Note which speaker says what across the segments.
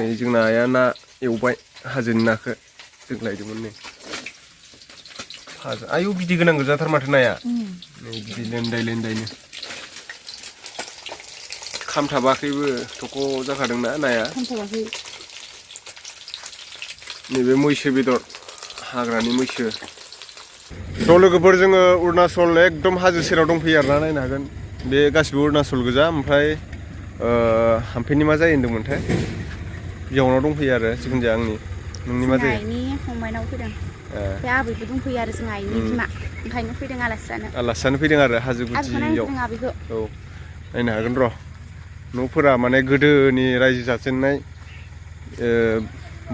Speaker 1: नै जोंना आइया ना एवबाय हाजोनि नाखौ जों लायदोंमोन नै फाजा आयौ बिदै गोनां गोजाथार माथो नाया नै बिदै लेन्दाय लेन्दायनो खामथाबाखैबो थख' जाखादोंना नाया
Speaker 2: खामथाबाखै
Speaker 1: नैबे मैसो बेदर हाग्रानि मैसो थ' लोगोफोर जोङो अरुणाचल एकदम हाजो सेराव दंफैयो आरोना नायनो हागोन बे गासिबो अरुणाचल गोजा ओमफ्राय हाम्फेनि मा जायो होन्दोंमोनथाय बेयावनाव दंफैयो आरो जिखुनु जाया आंनि नोंनि मा जायो
Speaker 2: आइनि फंबायनाव फैदों बे आबैबो दंफैयो आरो जों आइनि बिमा ओंखायनो फैदों आलासि जानो
Speaker 1: फैदों आरो हाजो गुदियाव औ नायनो हागोन र' न'फोरा माने गोदोनि रायजो जाजेननाय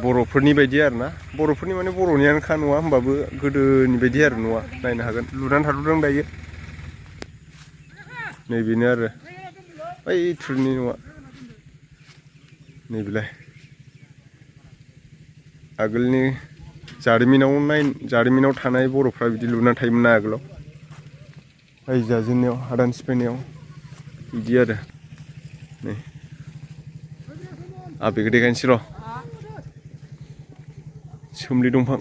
Speaker 1: बर'फोरनि बायदि आरो ना बर'फोरनि माने बर'नियानोखा न'आ होमबाबो गोदोनि बायदि आरो न'आ नायनो हागोन लुनानै थाथ'दों दायो नैबेनो आरो बै थुरिनि न'आ नैबेलाय आगोलनि जारिमिनाव थानाय बर'फ्रा बिदि लुनानै थायोमोन ना आगोलाव रायजो जाजेननायाव हादान सिफायनायाव बिदि आरो नै आबैखौ देखायनोसै र' सोमलि दंफां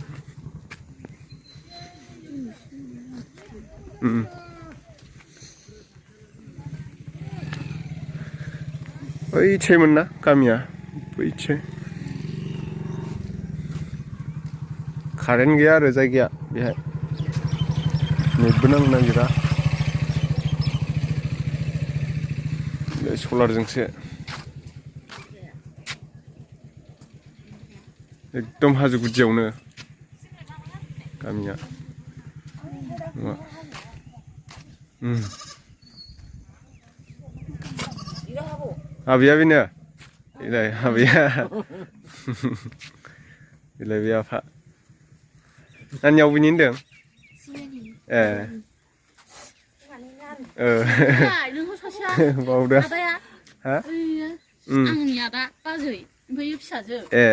Speaker 1: बैथिंमोन ना गामिया बैथिं कारेन्ट गैया आरो जायगाया बेहाय नेटबो नांनो नागिरा सलारजोंसो एकदम हाजो गुदियावनो गामिया आबैया बेनो बेलाय आबैया बेलाय बे आफा नानिया अबेनि होनदों ए बावदों हा
Speaker 2: आंनि आदा बाजै ओमफ्राय फिसाजो
Speaker 1: ए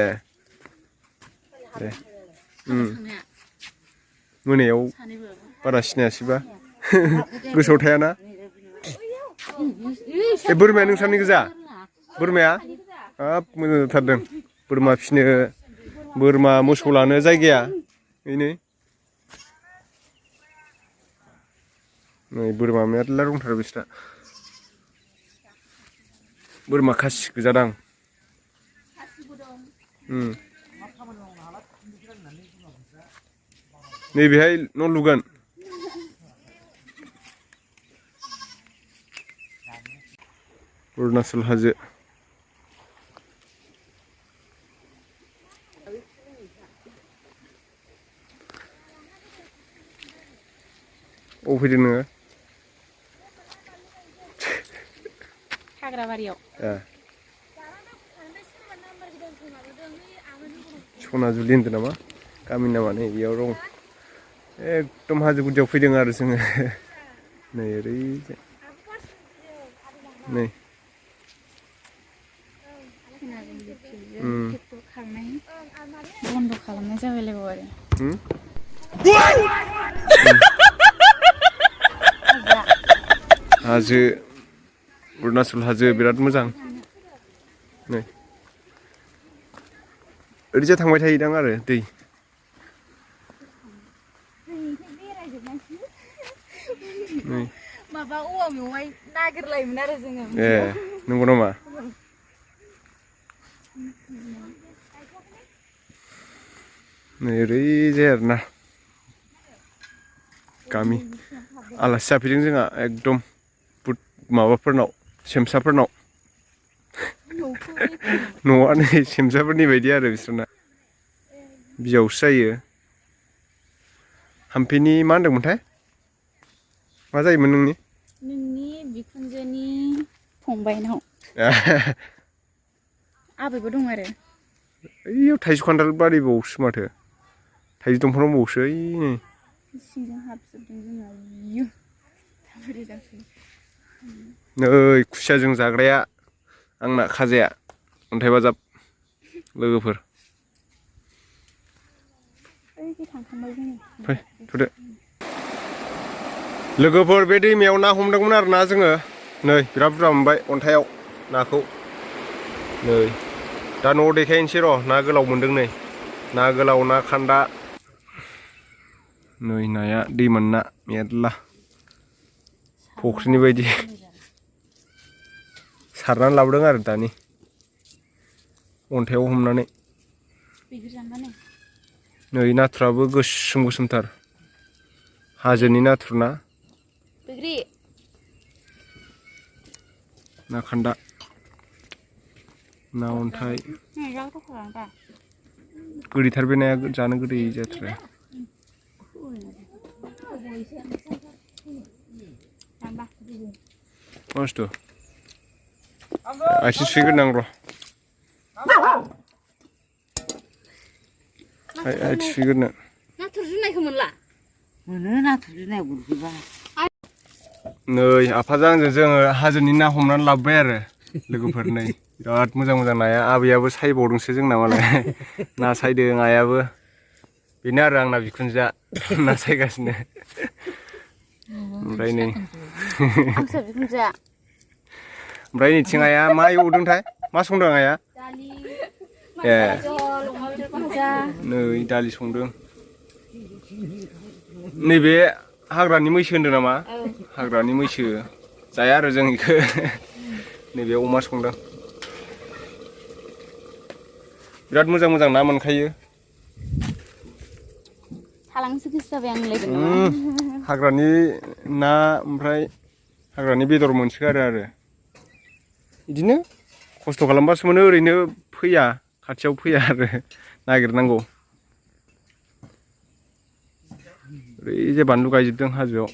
Speaker 1: दे मोनायाव बारा सिनायासैबा गोसोआव थायाना ए बोरमाया नोंस्रानि गोजा बोरमाया हाब मोजां जाथारदों बोरमा फिसिनो बोरमा मोसौ लानो जायगाया बेनो नै बोरमा मेरला दंथारो बिस्रा बोरमा खासि गोजादां नैबेहाय न' लुगोन अरुणाचल हाजो अ फैदों नोङो
Speaker 2: हाग्राबारियाव
Speaker 1: सनाजुलि होनदों नामा गामिनि नामा नै बेयाव दं एकदम हाजो गुदियाव फैदों आरो जोङो नै ओरैजाय नै
Speaker 2: बन्द खालामनाय जाबाय लोगो आरो
Speaker 1: हाजो अरुणाचल हाजो बिराद मोजां नै ओरैजा थांबाय थायोदां आरो दै
Speaker 2: माबा औवा मेवाइ नागिरलायोमोन आरो जोङो
Speaker 1: ए नंगौ नामा नै ओरैजाय आरोना गामि आलासि जाफैदों जोंहा एकदम माबाफोरनाव सेमसाफोरनाव न'आ नै सेमसाफोरनि बायदि आरो बिसोरना बियावसो जायो हाम्फेनि मा होनदोंमोनथाय मा जायोमोन नोंनि
Speaker 2: बिखुनजोनि फंबायनाव आबैबो दं आरो
Speaker 1: ओइयाव थाइजौ खान्थाल बारिबावसो माथो थाइजौ दंफां दंबावोसो ओइ नै
Speaker 2: सिंजों हाबजोबदों जोंना
Speaker 1: नै खुसियाजों जाग्राया आंना खाजाया अन्थाइ बाजाब लोगोफोर फै थुदो लोगोफोर बे दैमायाव ना हमदोंमोन आरो ना जोङो नै बिराद बुरजा मोनबाय अन्थाइयाव नाखौ नै दा न'आव देखायनोसै र' ना गोलाव मोनदों नै ना गोलाव ना खान्दा नै नाया दैमोन ना मेरला फुख्रिनि बायदि सारनानै लाबोदों आरो दानि अन्थायाव हमनानै नै नाथुराबो गोसोम गोसोमथार हाजोनि नाथुर ना ना खान्दा ना अन्थाइ गोदैथार बे नाया जानो गोदै जाथारो मा बुस्थु आथिं सुहैग्रोनां र' आथिं सुहैग्रोनो
Speaker 2: नाथुर जुनायखौ मोनला
Speaker 3: मोनो नाथुर जुनाय गुरहैबा
Speaker 1: नै आफाजों आंजों जोङो हाजोनि ना हमनानै लाबोबाय आरो लोगोफोर नै बिराद मोजां मोजां नाया आबैयाबो सायबावदोंसो जोंना मालाय ना सायदों आइयाबो बेनो आरो आंना बिखुनजोआ ना सायगासिनो ओमफ्राय नै ओमफ्राय नैथिं आइया मा एवदोंथाय मा संदों आइया ए नै दालि संदों नैबे हाग्रानि मैसो होनदों नामा हाग्रानि मैसो जाया आरो जों इखो नैबे अमा संदों बिराद मोजां मोजां ना मोनखायो
Speaker 2: थालांनोसो गोसो जाबाय आं लोगो
Speaker 1: हाग्रानि ना ओमफ्राय हाग्रानि बेदर मोनसोगारो आरो बिदिनो खस्थ' खालामबासो मोनो ओरैनो फैया खाथियाव फैया आरो नागिरनांगौ ओरै बानलु गायजोबदों हाजोआव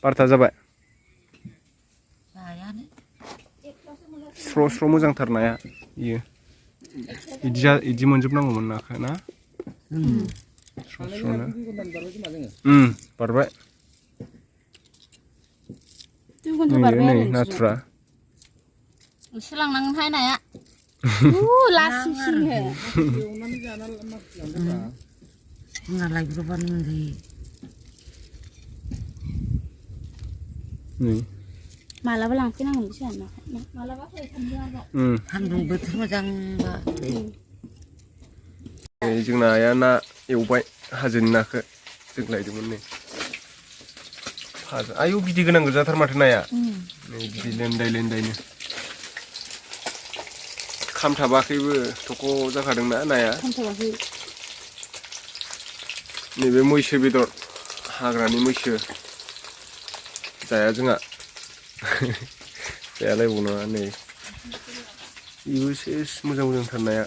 Speaker 1: 12 जाबाय स्र' स्र' मोजांथार नाया इयो इदि मोनजोबनांगौमोन नाखौ ना स्र' स्र'नो बारबाय नै नाथुरा
Speaker 2: एसे लांनांगोनहाय नाया लासिंसिंनो
Speaker 3: जोंना लायब्रबानो मोनजायो
Speaker 1: नै
Speaker 2: मालाबा लांफैनांगोन मालाबा
Speaker 3: सान्दुं बोथोर मोजांबा
Speaker 1: जोंना आइया ना एवबाय हाजोनि नाखौ जों लायदोंमोन नै आयौ बिदै गोनां गोजाथार माथो नाया नै बिदै लेन्दाय लेन्दायनो खामथाबाखैबो थख' जाखादोंना नाया नैबे मैसो बेदर हाग्रानि मैसो जाया जोंहा जायालायबावनाङा नै बेबो सेस मोजां मोजांथार नाया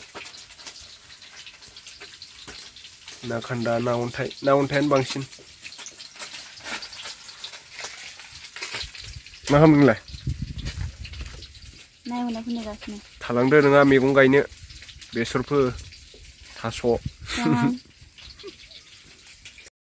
Speaker 1: ना खान्दा ना अन्थायानो बांसिन मा खालामदों नोंलाय थालांदो नोंहा मैगं गायनो बेसर फो थास'